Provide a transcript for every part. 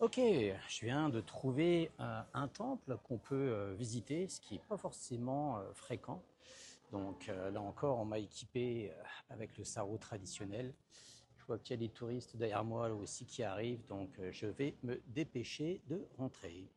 Ok, je viens de trouver un temple qu'on peut visiter, ce qui n'est pas forcément fréquent. Donc là encore, on m'a équipé avec le sarrau traditionnel. Je vois qu'il y a des touristes derrière moi là aussi qui arrivent, donc je vais me dépêcher de rentrer.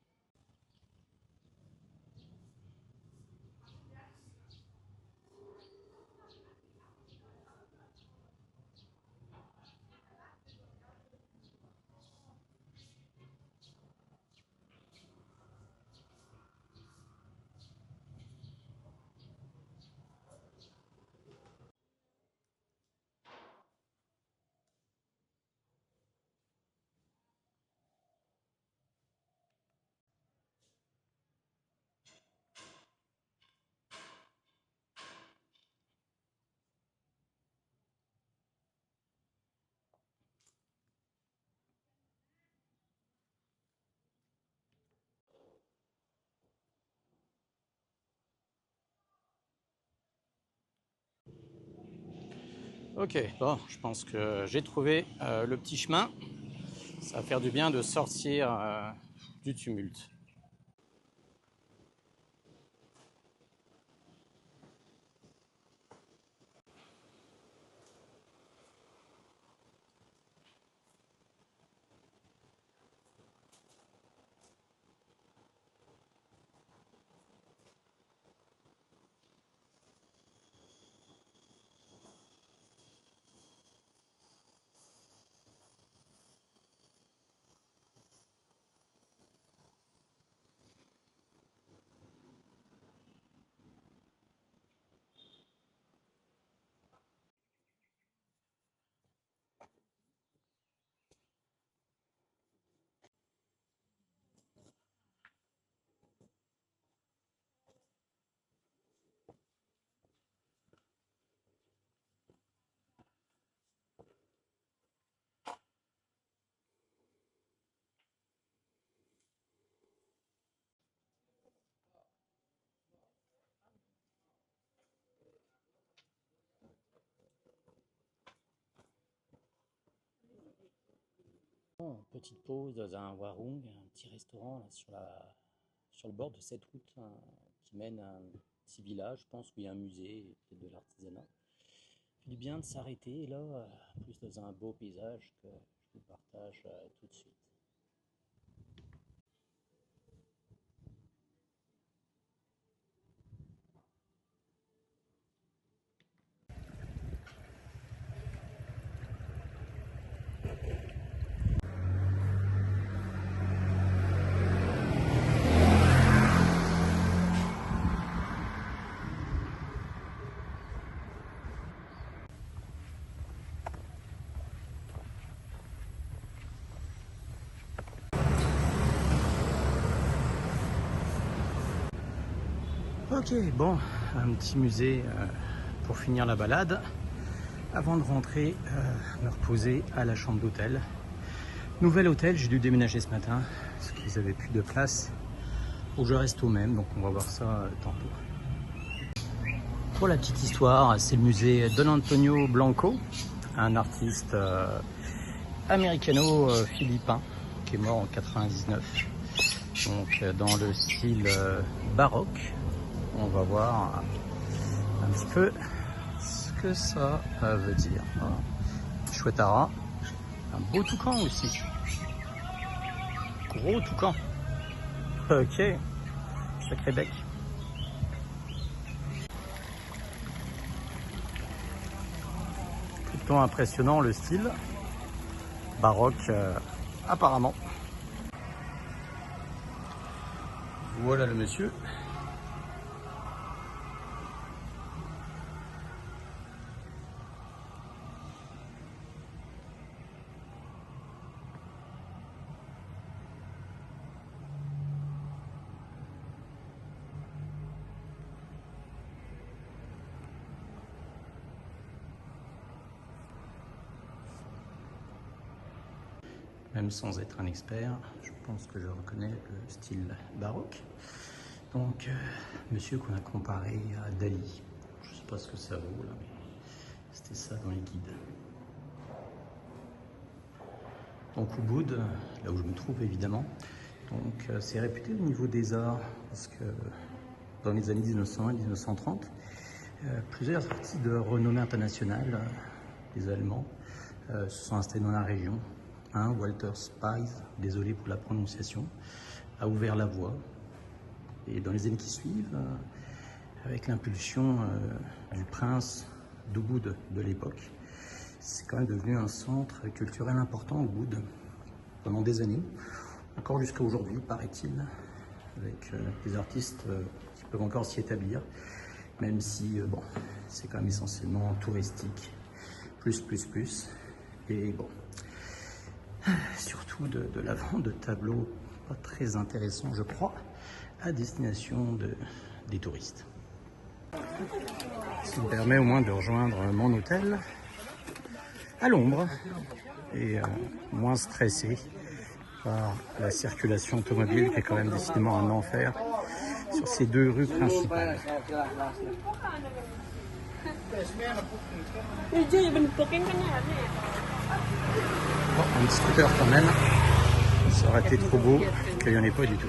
Ok, bon, je pense que j'ai trouvé le petit chemin. Ça va faire du bien de sortir du tumulte. Bon, petite pause dans un warung, un petit restaurant là, sur le bord de cette route qui mène à un petit village, je pense, où il y a un musée et peut-être de l'artisanat. Il fait du bien de s'arrêter là, plus dans un beau paysage que je vous partage tout de suite. Ok, bon, un petit musée pour finir la balade. Avant de rentrer, me reposer à la chambre d'hôtel. Nouvel hôtel, j'ai dû déménager ce matin parce qu'ils avaient plus de place. Faut que je reste au même, donc on va voir ça tantôt. Pour la petite histoire, c'est le musée Don Antonio Blanco, un artiste américano-philippin qui est mort en 99. Donc dans le style baroque, on va voir un petit peu ce que ça veut dire. Voilà. Chouette ara, un beau toucan aussi. Gros toucan. Ok, sacré bec. Plutôt impressionnant le style. Baroque apparemment. Voilà le monsieur. Même sans être un expert, je pense que je reconnais le style baroque. Donc, monsieur qu'on a comparé à Dali. Je ne sais pas ce que ça vaut là, mais c'était ça dans les guides. Donc Ubud, là où je me trouve évidemment. Donc c'est réputé au niveau des arts parce que dans les années 1920 et 1930, plusieurs artistes de renommée internationale, les Allemands, se sont installés dans la région. Walter Spies, désolé pour la prononciation, a ouvert la voie. Et dans les années qui suivent, avec l'impulsion du prince d'Ubud de l'époque, c'est quand même devenu un centre culturel important, Ubud, pendant des années, encore jusqu'à aujourd'hui, paraît-il, avec des artistes qui peuvent encore s'y établir, même si, bon, c'est quand même essentiellement touristique, plus. Et bon, surtout de la vente de tableaux pas très intéressants, je crois, à destination des touristes. Ça me permet au moins de rejoindre mon hôtel à l'ombre et moins stressé par la circulation automobile qui est quand même décidément un enfer sur ces deux rues principales. Bon, un petit scooter quand même, ça aurait été trop beau qu'il n'y en ait pas du tout.